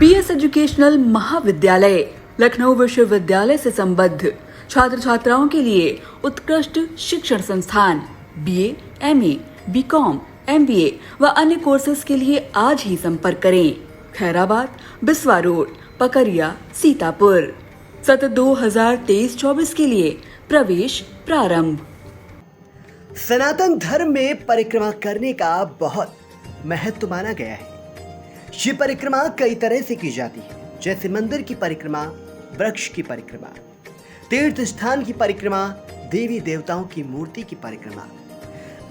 BS educational महाविद्यालय लखनऊ विश्वविद्यालय से संबद्ध छात्र छात्राओं के लिए उत्कृष्ट शिक्षण संस्थान बीए, एमए, बीकॉम, एमबीए व अन्य कोर्सेज के लिए आज ही संपर्क करें। खैराबाद, बिस्वा रोड, पकरिया, सीतापुर। सत्र 2023-24 के लिए प्रवेश प्रारंभ। सनातन धर्म में परिक्रमा करने का बहुत महत्व माना गया है। ये परिक्रमा कई तरह से की जाती है, जैसे मंदिर की परिक्रमा, वृक्ष की परिक्रमा, तीर्थ स्थान की परिक्रमा, देवी देवताओं की मूर्ति की परिक्रमा,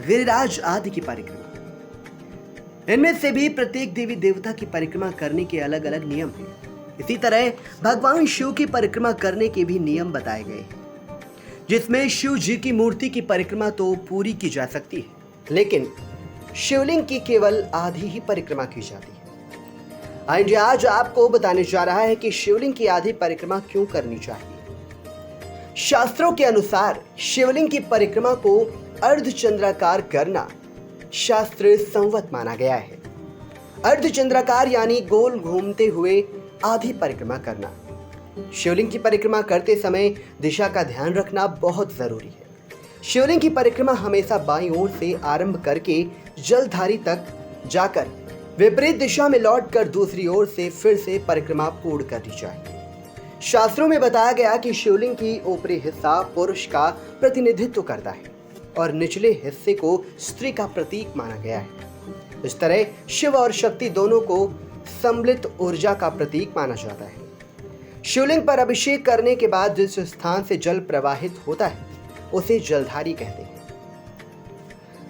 गिरिराज आदि की परिक्रमा। इनमें से भी प्रत्येक देवी देवता की परिक्रमा करने के अलग अलग नियम हैं। इसी तरह भगवान शिव की परिक्रमा करने के भी नियम बताए गए हैं, जिसमें शिव जी की मूर्ति की परिक्रमा तो पूरी की जा सकती है, लेकिन शिवलिंग की केवल आधी ही परिक्रमा की जाती है। आइए आज आपको बताने जा रहा है कि शिवलिंग की आधी परिक्रमा क्यों करनी चाहिए। शास्त्रों के अनुसार शिवलिंग की परिक्रमा को अर्धचंद्राकार करना शास्त्र संवत माना गया है। अर्धचंद्राकार यानी गोल घूमते हुए आधी परिक्रमा करना। शिवलिंग की परिक्रमा करते समय दिशा का ध्यान रखना बहुत जरूरी है। शिवलिंग की परिक्रमा हमेशा बाईं ओर से आरंभ करके जलधारी तक जाकर विपरीत दिशा में लौटकर दूसरी ओर से फिर से परिक्रमा पूर्ण करनी चाहिए। शास्त्रों में बताया गया कि शिवलिंग की ऊपरी हिस्सा पुरुष का प्रतिनिधित्व करता है और निचले हिस्से को स्त्री का प्रतीक माना गया है। इस तरह शिव और शक्ति दोनों को सम्मिलित ऊर्जा का प्रतीक माना जाता है। शिवलिंग पर अभिषेक करने के बाद जिस स्थान से जल प्रवाहित होता है उसे जलधारी कहते हैं।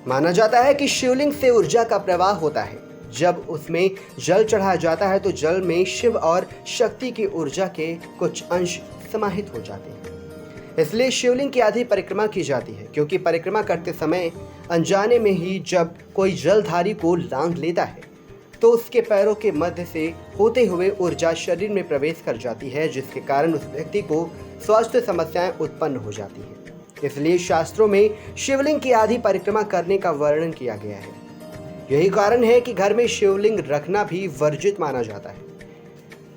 माना जाता है कि शिवलिंग से ऊर्जा का प्रवाह होता है। जब उसमें जल चढ़ाया जाता है तो जल में शिव और शक्ति की ऊर्जा के कुछ अंश समाहित हो जाते हैं। इसलिए शिवलिंग की आधी परिक्रमा की जाती है, क्योंकि परिक्रमा करते समय अनजाने में ही जब कोई जलधारी को लांघ लेता है तो उसके पैरों के मध्य से होते हुए ऊर्जा शरीर में प्रवेश कर जाती है, जिसके कारण उस व्यक्ति को स्वास्थ्य समस्याएं उत्पन्न हो जाती हैं। इसलिए शास्त्रों में शिवलिंग की आधी परिक्रमा करने का वर्णन किया गया है। यही कारण है कि घर में शिवलिंग रखना भी वर्जित माना जाता है।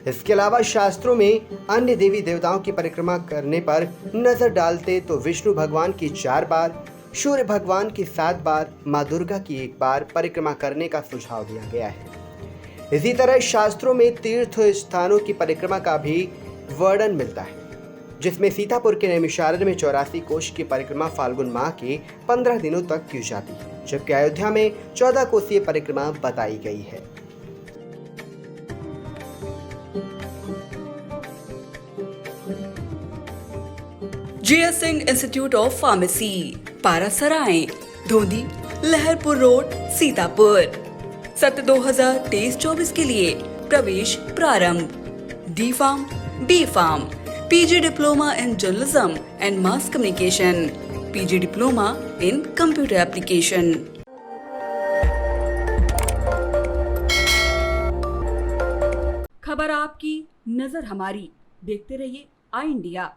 इसके अलावा शास्त्रों में अन्य देवी देवताओं की परिक्रमा करने पर नजर डालते तो विष्णु भगवान की 4 बार, सूर्य भगवान की 7 बार, माँ दुर्गा की 1 बार परिक्रमा करने का सुझाव दिया गया है। इसी तरह शास्त्रों में तीर्थ स्थानों की परिक्रमा का भी वर्णन मिलता है, जिसमें सीतापुर के नैमिषारण्य में 84 कोष की परिक्रमा फाल्गुन माह के 15 दिनों तक की जाती है, जबकि अयोध्या में 14 कोसीय परिक्रमा बताई गई है। G S Singh institute of pharmacy, Parasrai, Dhondi, Laharpur road, Sitapur. सत्र 2023-24 के लिए प्रवेश प्रारंभ। D pharm, B pharm, PG Diploma in Journalism and Mass Communication, PG Diploma in Computer Application। खबर आपकी, नजर हमारी। देखते रहिए आई इंडिया।